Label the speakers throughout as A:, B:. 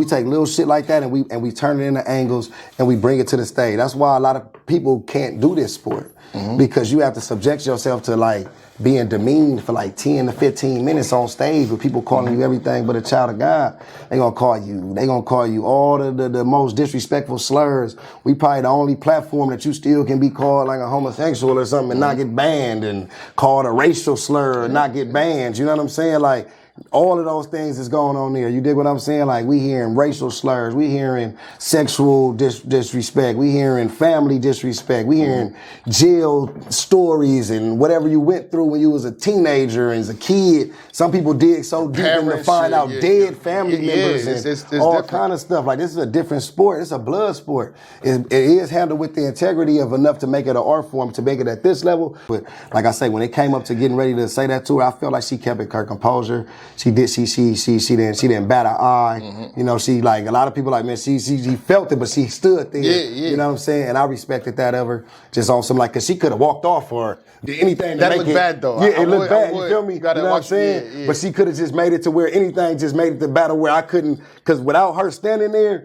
A: We take little shit like that and we turn it into angles and we bring it to the stage. That's why a lot of people can't do this sport because you have to subject yourself to like being demeaned for like 10 to 15 minutes on stage with people calling you everything but a child of God. They gonna call you all the most disrespectful slurs. We probably the only platform that you still can be called like a homosexual or something and not get banned, and called a racial slur and not get banned. You know what I'm saying? Like, all of those things is going on there. You dig what I'm saying? Like, we hearing racial slurs, we hearing sexual disrespect, we hearing family disrespect, we hearing jail stories and whatever you went through when you was a teenager and as a kid. Some people dig so deep to find out dead family members and all kind of stuff. Like, this is a different sport. It's a blood sport. It is handled with the integrity of enough to make it an art form, to make it at this level. But like I say, when it came up to getting ready to say that to her, I felt like she kept her composure. She didn't bat an eye. You know, she, like, a lot of people like, man, she felt it, but she stood there. You know what I'm saying? And I respected that of her. Just on some, like, cause she could have walked off or did anything to
B: that
A: make
B: looked
A: it
B: bad though.
A: Yeah, it looked bad. You feel me? You know what I'm saying?
B: Yeah.
A: But she could have just made it to where anything just made it to battle where I couldn't, cause without her standing there,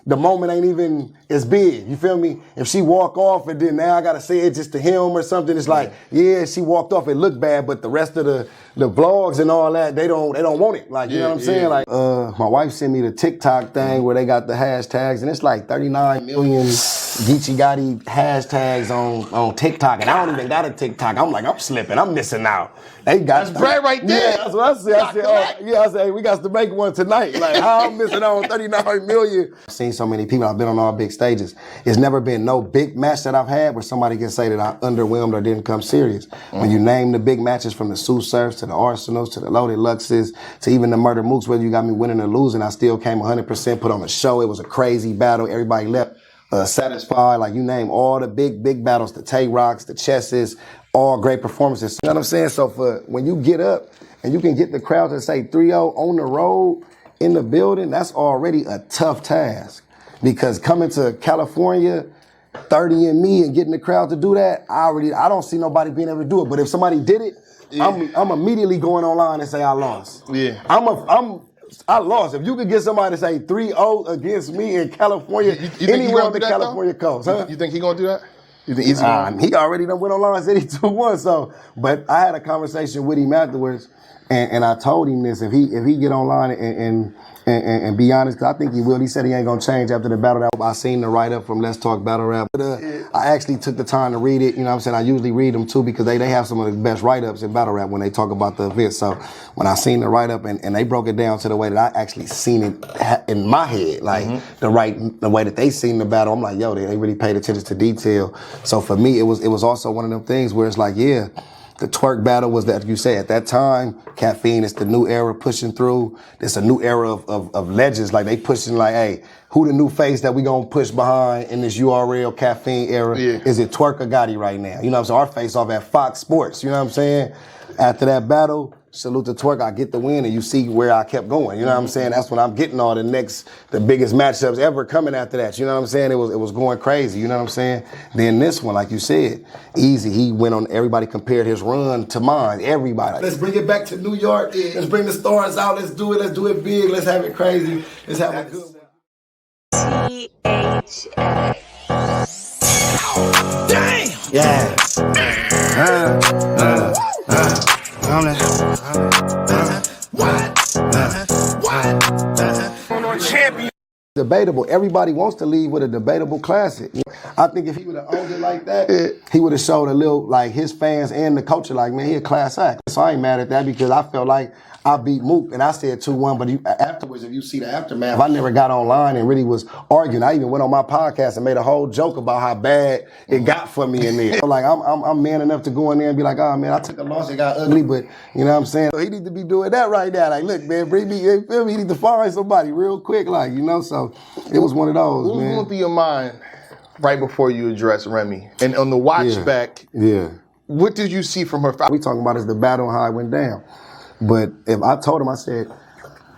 A: the moment ain't even as big. You feel me? If she walk off and then now I gotta say it just to him or something, it's like, she walked off, it looked bad, but the rest of the vlogs and all that, they don't want it. Like, you know what I'm saying? Like, my wife sent me the TikTok thing where they got the hashtags, and it's like 39 million Geechi Gotti hashtags on TikTok, and I don't even got a TikTok. I'm like, I'm slipping, I'm missing out. They got
B: that's bread right there.
A: Yeah, that's what I said. I said, hey, we got to make one tonight. Like, how I'm missing out on 39 million. I've seen so many people. I've been on all big stages. It's never been no big match that I've had where somebody can say that I underwhelmed or didn't come serious. When you name the big matches, from the Sue Surfs to the Arsenals to the Loaded Luxes to even the Murder Mooks, whether you got me winning or losing, I still came 100%, put on a show. It was a crazy battle. Everybody left satisfied. Like, you name all the big battles, the Tay-Rocks, the Chesses, all great performances. You know what I'm saying? So for when you get up and you can get the crowd to say 3-0 on the road in the building, that's already a tough task. Because coming to California, 30 and me, and getting the crowd to do that, I don't see nobody being able to do it. But if somebody did it, I'm immediately going online and say I lost. I lost. If you could get somebody to say 3-0 against me in California, anywhere on the California coast, huh?
B: You think he gonna do that? You think eazy?
A: He already done went online and said he 2-1. So, but I had a conversation with him afterwards, and I told him this: if he get online and be honest, because I think he will. He said he ain't gonna change after the battle rap. I seen the write up from Let's Talk Battle Rap. But, I actually took the time to read it. You know what I'm saying? I usually read them too because they have some of the best write ups in battle rap when they talk about the event. So when I seen the write up and they broke it down to the way that I actually seen it in my head, like the way that they seen the battle, I'm like, yo, they really paid attention to detail. So for me, it was also one of them things where it's like, the twerk battle was that, you say, at that time, Caffeine, it's the new era pushing through. It's a new era of legends. Like, they pushing like, hey, who the new face that we gonna push behind in this URL Caffeine era? Is it Twerk or Gotti right now? You know what I'm saying? Our face off at Fox Sports, you know what I'm saying? After that battle, salute to Twerk, I get the win, and you see where I kept going. You know what I'm saying? That's when I'm getting all the biggest matchups ever coming after that. You know what I'm saying? It was going crazy. You know what I'm saying? Then this one, like you said, eazy. He went on. Everybody compared his run to mine. Everybody. Let's bring it back to New York. Let's bring the stars out. Let's do it. Let's do it big. Let's have it crazy. Let's have a good one.
C: THA.
A: Damn. Yeah. Champion. Debatable. Everybody wants to leave with a debatable classic. I think if he would have owned it like that, he would have showed a little, like, his fans and the culture, like, man, he a class act. So I ain't mad at that because I felt like I beat Mook and I said 2-1, but afterwards, if you see the aftermath, I never got online and really was arguing. I even went on my podcast and made a whole joke about how bad it got for me in there. Like, I'm man enough to go in there and be like, oh man, I took a loss, it got ugly, but you know what I'm saying? So he need to be doing that right now. Like, look, man, bring me, you feel me? He need to find somebody real quick, like, you know, so it was one of those,
B: what
A: man.
B: was going through your mind right before you addressed Remy? And on the watch back, what did you see from her?
A: We talking about is the battle and how it went down. But if I told him, I said,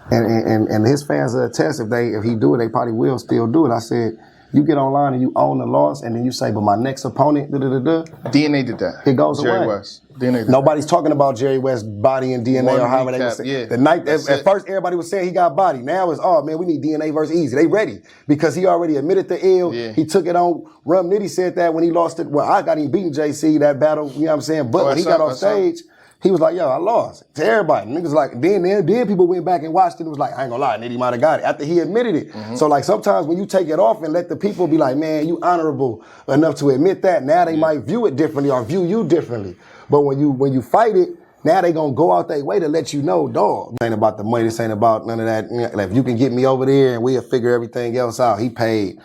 A: and his fans will attest, if he do it, they probably will still do it. I said, you get online and you own the loss, and then you say, but my next opponent,
B: DNA did that.
A: It goes
B: Jerry
A: away.
B: West. DNA.
A: Nobody's talking about Jerry West's body and DNA or however they were saying.
B: Yeah,
A: the night at first everybody was saying he got body. Now it's man, we need DNA versus Easy. They ready because he already admitted the ill.
B: Yeah.
A: He took it on. Rum Nitty said that when he lost it. Well, I got him beating JC that battle. You know what I'm saying? But when he got off stage, he was like, yo, I lost to everybody. Niggas like, then people went back and watched it and was like, I ain't gonna lie, Nitty might have got it after he admitted it. Mm-hmm. So like sometimes when you take it off and let the people be like, man, you honorable enough to admit that, now they might view it differently or view you differently. But when you fight it, now they gonna go out their way to let you know, dog. This ain't about the money, this ain't about none of that. Like, if you can get me over there and we'll figure everything else out. He paid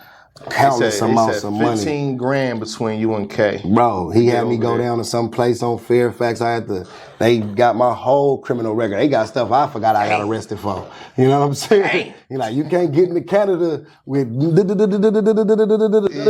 A: countless amounts of money.
B: 15 grand between you and K.
A: Bro, he had me go down to some place on Fairfax. They got my whole criminal record. They got stuff I forgot I got arrested for. You know what I'm saying? He like, you can't get into Canada with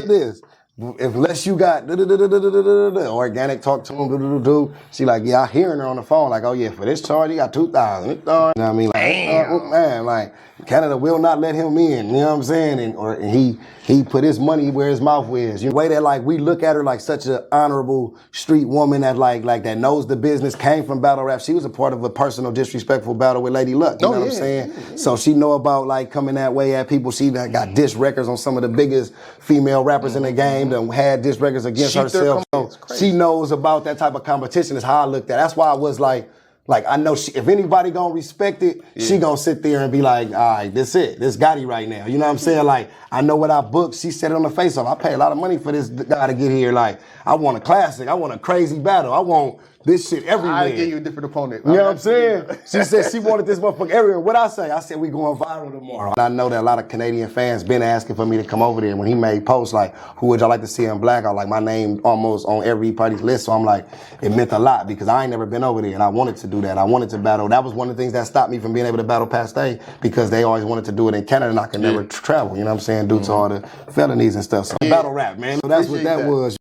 A: this. Unless you got organic talk to him, she like, yeah, I hearing her on the phone, like, oh yeah, for this charge, he got 2,000. You know what I mean? Like, man, like, Canada will not let him in, you know what I'm saying? And he put his money where his mouth is. The way that like we look at her like such an honorable street woman that like that knows the business, came from battle rap. She was a part of a personal disrespectful battle with Lady Luck. You know what I'm saying? Yeah. So she know about like coming that way at people. She got diss records on some of the biggest female rappers in the game that had diss records against herself. So she knows about that type of competition is how I looked at it. That's why I was like I know if anybody gonna respect it, she gonna sit there and be like, all right, this Gotti right now. You know what I'm saying? Like, I know what I booked. She said it on the face off. I paid a lot of money for this guy to get here. Like, I want a classic. I want a crazy battle. I want this shit everywhere.
B: I give you a different opponent.
A: You know what I'm saying? She said she wanted this motherfucker everywhere. What I say? I said we going viral tomorrow. And I know that a lot of Canadian fans been asking for me to come over there. When he made posts like, who would y'all like to see in black? I was like, my name almost on everybody's list. So I'm like, it meant a lot because I ain't never been over there and I wanted to do that. I wanted to battle. That was one of the things that stopped me from being able to battle past day because they always wanted to do it in Canada and I could never travel. You know what I'm saying? Due to all the felonies and stuff. So battle rap, man. So that's what that was.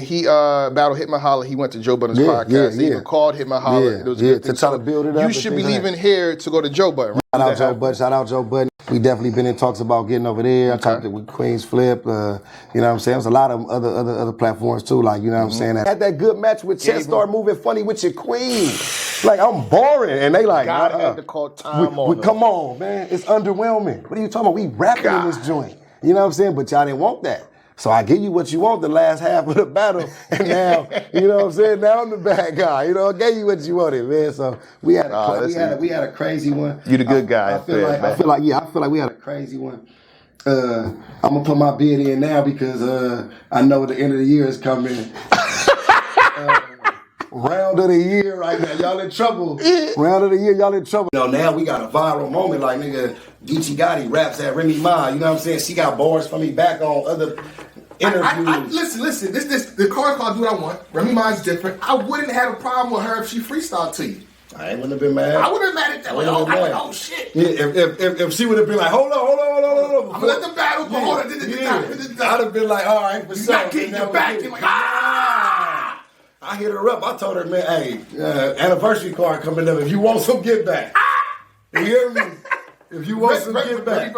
B: He battled Hit My Holler. He went to Joe Budden's podcast. He even called Hit My Holler. It was a good thing.
A: To try to build it up.
B: You should be leaving here to go to Joe Budden. Right?
A: Shout out Joe Budden. We definitely been in talks about getting over there. I talked with Queen's Flip. You know what I'm saying? There's a lot of other platforms too. Like, you know what I'm saying? I had that good match with Chess start moving funny with your queen. Like, I'm boring. And they like,
B: God had to call time on
A: come on, man. It's underwhelming. What are you talking about? We rapping in this joint. You know what I'm saying? But y'all didn't want that. So I give you what you want the last half of the battle, and now, you know what I'm saying? Now I'm the bad guy. You know, I gave you what you wanted, man. So we had a crazy one.
B: You the good guy.
A: I feel like we had a crazy one. I'm gonna put my bid in now because I know the end of the year is coming. Round of the year right now, y'all in trouble. Round of the year, y'all in trouble. You know, now we got a viral moment like nigga Geechi Gotti raps at Remy Ma. You know what I'm saying? She got bars from me back on other interviews.
C: Listen. The card called Do What I Want. Remy Ma's different. I wouldn't have a problem with her if she freestyled to you.
A: I wouldn't have been mad.
C: I wouldn't have been mad at that. Oh shit.
A: Yeah, if she would have been like, hold on.
C: I'm gonna let the battle go. Hold on.
A: I'd have been like, all right, for sure.
C: Not getting your back. You're like,
A: I hit her up. I told her, man, hey, anniversary card coming up. If you want some, get back. You hear me? If you want some, get back.